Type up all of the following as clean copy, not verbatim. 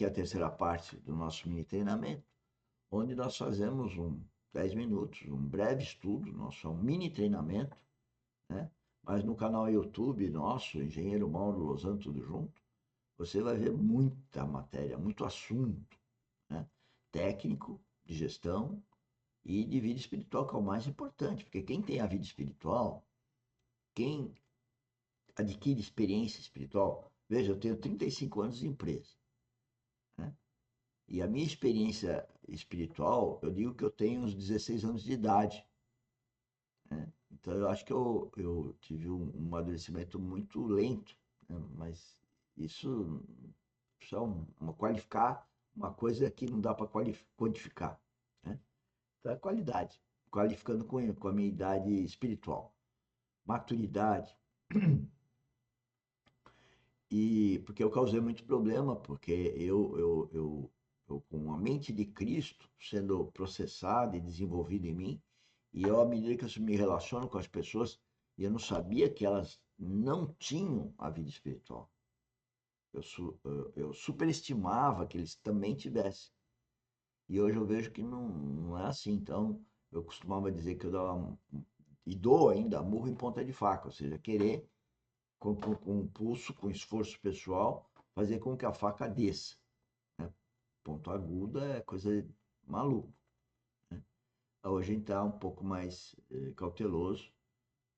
que é a terceira parte do nosso mini treinamento, onde nós fazemos 10 minutos, um breve estudo, nosso é um mini treinamento, né? Mas no canal YouTube nosso, Engenheiro Mauro Lozano, tudo junto, você vai ver muita matéria, muito assunto, né? Técnico, de gestão e de vida espiritual, que é o mais importante, porque quem tem a vida espiritual, quem adquire experiência espiritual, veja, eu tenho 35 anos de empresa, né? E a minha experiência espiritual, eu digo que eu tenho uns 16 anos de idade, né? Então eu acho que eu tive um amadurecimento muito lento, né? Mas isso é qualificar uma coisa que não dá para quantificar, né? Então é qualidade, qualificando com a minha idade espiritual, maturidade, e porque eu causei muito problema, porque eu com a mente de Cristo sendo processada e desenvolvida em mim, e eu, à medida que eu me relaciono com as pessoas, eu não sabia que elas não tinham a vida espiritual. Eu superestimava que eles também tivessem. E hoje eu vejo que não é assim. Então, eu costumava dizer que eu dava, e dou ainda, murro em ponta de faca, ou seja, querer com pulso, com esforço pessoal, fazer com que a faca desça, né? Ponto agudo é coisa maluca, né? Hoje a gente está um pouco mais cauteloso,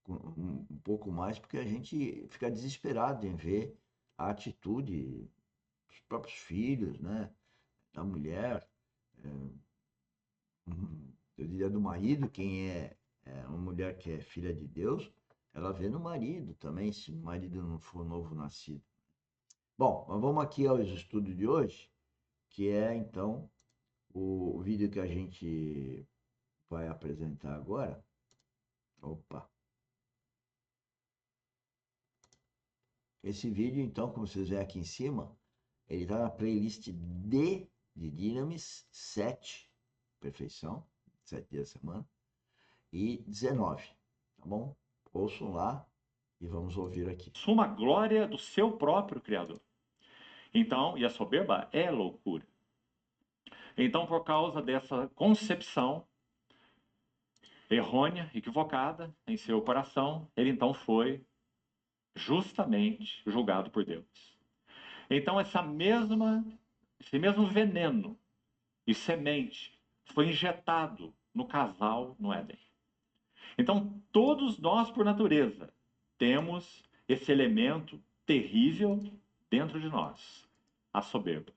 um pouco mais, porque a gente fica desesperado em ver a atitude dos próprios filhos, né? Da mulher, eu diria do marido, quem é uma mulher que é filha de Deus, ela vê no marido também, se o marido não for novo nascido. Bom, mas vamos aqui aos estudos de hoje, que é então o vídeo que a gente vai apresentar agora. Opa! Esse vídeo, então, como vocês veem aqui em cima, ele está na playlist D de Dynamis 7, perfeição, 7 dias da semana, e 19, tá bom? Ouçam lá e vamos ouvir aqui. Suma glória do seu próprio Criador. Então, e a soberba é loucura. Então, por causa dessa concepção errônea, equivocada em seu coração, ele então foi justamente julgado por Deus. Então, esse mesmo veneno e semente foi injetado no casal no Éden. Então, todos nós, por natureza, temos esse elemento terrível dentro de nós, a soberba.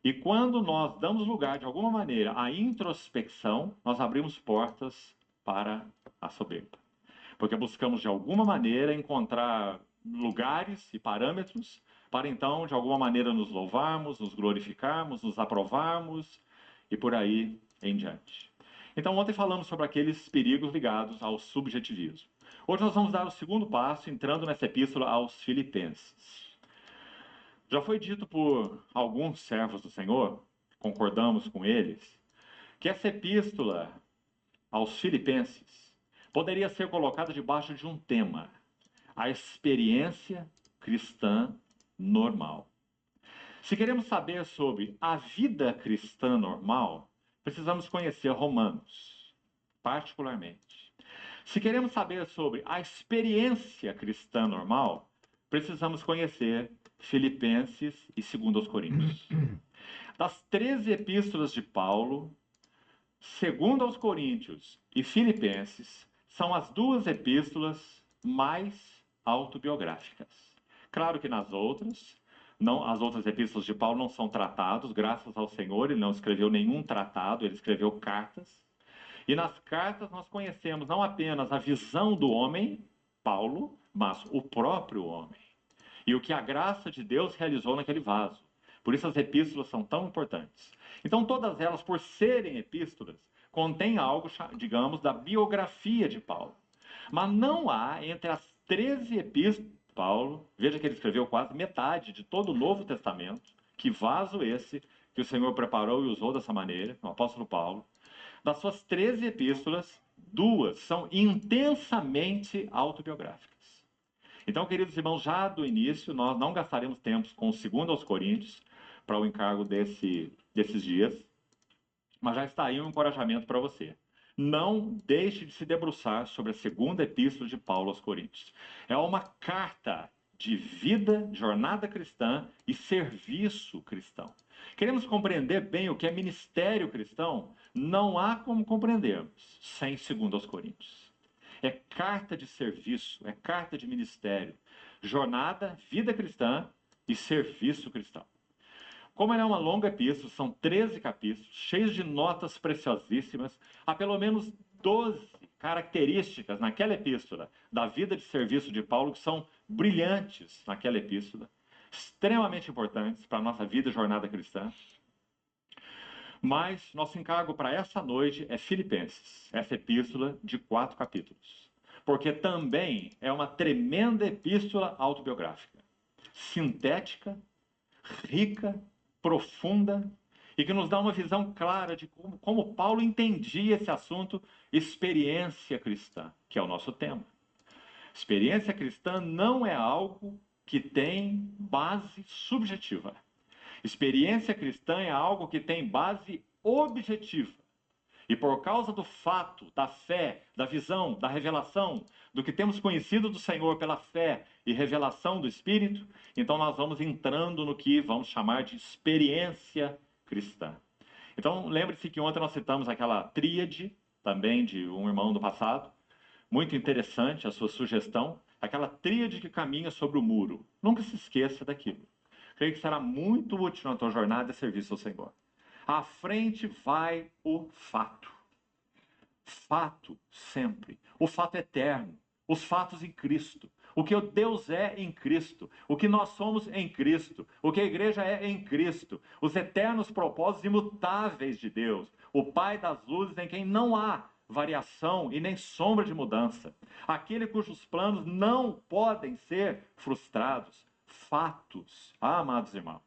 E quando nós damos lugar, de alguma maneira, à introspecção, nós abrimos portas para a soberba. Porque buscamos, de alguma maneira, encontrar lugares e parâmetros para então, de alguma maneira, nos louvarmos, nos glorificarmos, nos aprovarmos e por aí em diante. Então, ontem falamos sobre aqueles perigos ligados ao subjetivismo. Hoje nós vamos dar o segundo passo, entrando nessa epístola aos Filipenses. Já foi dito por alguns servos do Senhor, concordamos com eles, que essa epístola aos Filipenses poderia ser colocada debaixo de um tema: a experiência cristã normal. Se queremos saber sobre a vida cristã normal, precisamos conhecer Romanos, particularmente. Se queremos saber sobre a experiência cristã normal, precisamos conhecer Filipenses e 2 Coríntios. Das 13 epístolas de Paulo, 2 aos Coríntios e Filipenses são as duas epístolas mais autobiográficas. Claro que nas outras, não, as outras epístolas de Paulo não são tratados, graças ao Senhor, ele não escreveu nenhum tratado, ele escreveu cartas. E nas cartas nós conhecemos não apenas a visão do homem, Paulo, mas o próprio homem. E o que a graça de Deus realizou naquele vaso. Por isso as epístolas são tão importantes. Então todas elas, por serem epístolas, contêm algo, digamos, da biografia de Paulo. Mas não há entre as 13 epístolas de Paulo, veja que ele escreveu quase metade de todo o Novo Testamento, que vaso esse que o Senhor preparou e usou dessa maneira, o apóstolo Paulo. Das suas 13 epístolas, duas são intensamente autobiográficas. Então, queridos irmãos, já do início, nós não gastaremos tempo com o 2 aos Coríntios, para o encargo desses dias, mas já está aí um encorajamento para você. Não deixe de se debruçar sobre a segunda epístola de Paulo aos Coríntios. É uma carta de vida, jornada cristã e serviço cristão. Queremos compreender bem o que é ministério cristão? Não há como compreendermos sem 2 aos Coríntios. É carta de serviço, é carta de ministério, jornada, vida cristã e serviço cristão. Como ela é uma longa epístola, são 13 capítulos, cheios de notas preciosíssimas, há pelo menos 12 características naquela epístola da vida de serviço de Paulo que são brilhantes naquela epístola, extremamente importantes para a nossa vida e jornada cristã. Mas nosso encargo para essa noite é Filipenses, essa epístola de 4 capítulos, porque também é uma tremenda epístola autobiográfica, sintética, rica, profunda e que nos dá uma visão clara de como Paulo entendia esse assunto, experiência cristã, que é o nosso tema. Experiência cristã não é algo que tem base subjetiva. Experiência cristã é algo que tem base objetiva. E por causa do fato, da fé, da visão, da revelação, do que temos conhecido do Senhor pela fé e revelação do Espírito, então nós vamos entrando no que vamos chamar de experiência cristã. Então, lembre-se que ontem nós citamos aquela tríade, também de um irmão do passado, muito interessante a sua sugestão, aquela tríade que caminha sobre o muro. Nunca se esqueça daquilo. Creio que será muito útil na tua jornada de serviço ao Senhor. À frente vai o fato. Fato sempre. O fato eterno. Os fatos em Cristo. O que Deus é em Cristo. O que nós somos em Cristo. O que a igreja é em Cristo. Os eternos propósitos imutáveis de Deus. O Pai das luzes em quem não há variação e nem sombra de mudança. Aquele cujos planos não podem ser frustrados. Fatos. Ah, amados irmãos.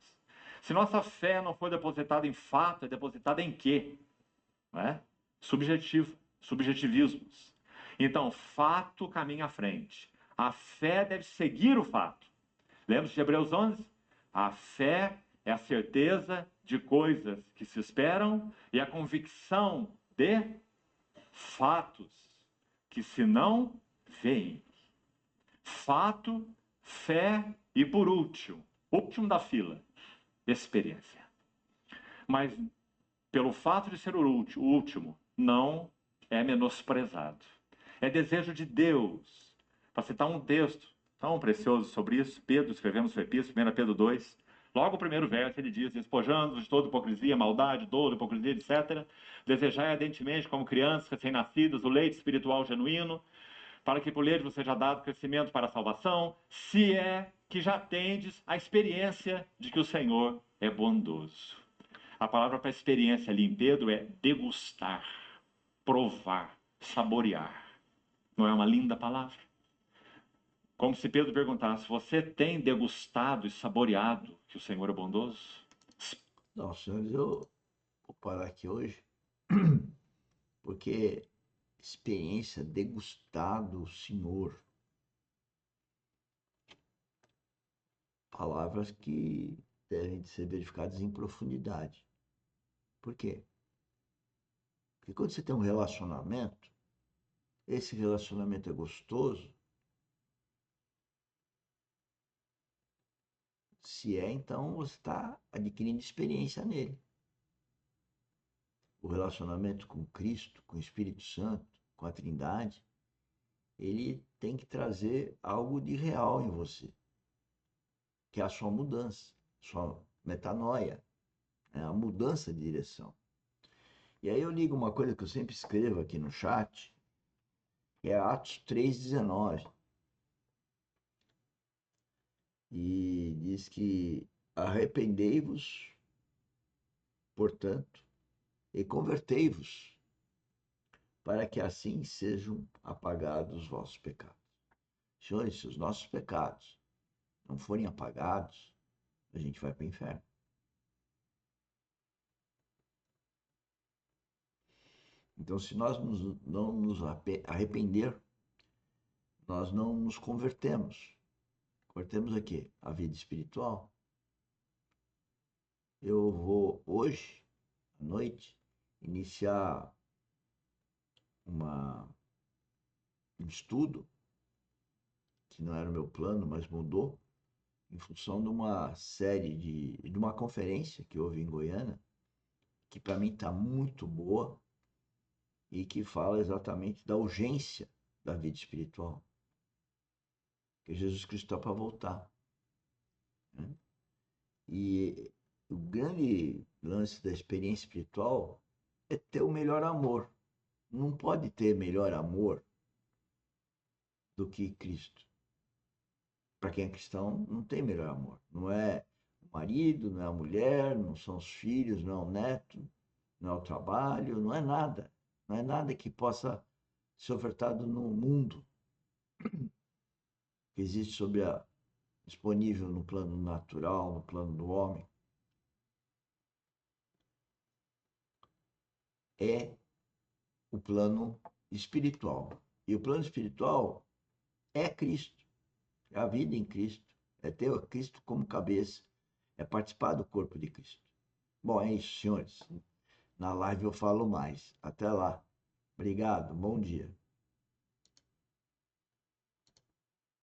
Se nossa fé não for depositada em fato, é depositada em quê? Não é? Subjetivo, subjetivismos. Então, fato caminha à frente. A fé deve seguir o fato. Lembra de Hebreus 11? A fé é a certeza de coisas que se esperam e a convicção de fatos que se não veem. Fato, fé e, por último da fila, experiência. Mas, pelo fato de ser o último, não é menosprezado. É desejo de Deus. Para citar um texto tão precioso sobre isso, Pedro escrevendo sua epístola, 1 Pedro 2, logo o primeiro verso, ele diz: despojando-vos de toda hipocrisia, maldade, dolo, hipocrisia, etc., desejai ardentemente, como crianças recém-nascidas, o leite espiritual genuíno, para que por lhe vos seja dado crescimento para a salvação, se é que já tendes a experiência de que o Senhor é bondoso. A palavra para experiência ali em Pedro é degustar, provar, saborear. Não é uma linda palavra? Como se Pedro perguntasse: você tem degustado e saboreado que o Senhor é bondoso? Não, senhores, eu vou parar aqui hoje, porque experiência, degustar do Senhor, palavras que devem ser verificadas em profundidade. Por quê? Porque quando você tem um relacionamento, esse relacionamento é gostoso, se é, então você está adquirindo experiência nele. O relacionamento com Cristo, com o Espírito Santo, com a Trindade, ele tem que trazer algo de real em você, que é a sua mudança, sua metanoia, né? A mudança de direção. E aí eu ligo uma coisa que eu sempre escrevo aqui no chat, que é Atos 3,19. E diz que arrependei-vos, portanto, e convertei-vos, para que assim sejam apagados os vossos pecados. Senhores, se os nossos pecados não forem apagados, a gente vai para o inferno. Então, se nós não nos arrepender, nós não nos convertemos. Convertemos a quê? A vida espiritual. eu vou hoje, à noite, iniciar um estudo, que não era o meu plano, mas mudou, em função de uma série de uma conferência que houve em Goiânia, que para mim está muito boa e que fala exatamente da urgência da vida espiritual, que Jesus Cristo está para voltar, né? E o grande lance da experiência espiritual é ter o melhor amor. Não pode ter melhor amor do que Cristo. Para quem é cristão, não tem melhor amor. Não é o marido, não é a mulher, não são os filhos, não é o neto, não é o trabalho, não é nada. Não é nada que possa ser ofertado no mundo, que existe disponível no plano natural, no plano do homem. É o plano espiritual. E o plano espiritual é Cristo, é a vida em Cristo, é ter Cristo como cabeça, é participar do corpo de Cristo. Bom, é isso, senhores. Na live eu falo mais. Até lá. Obrigado, bom dia.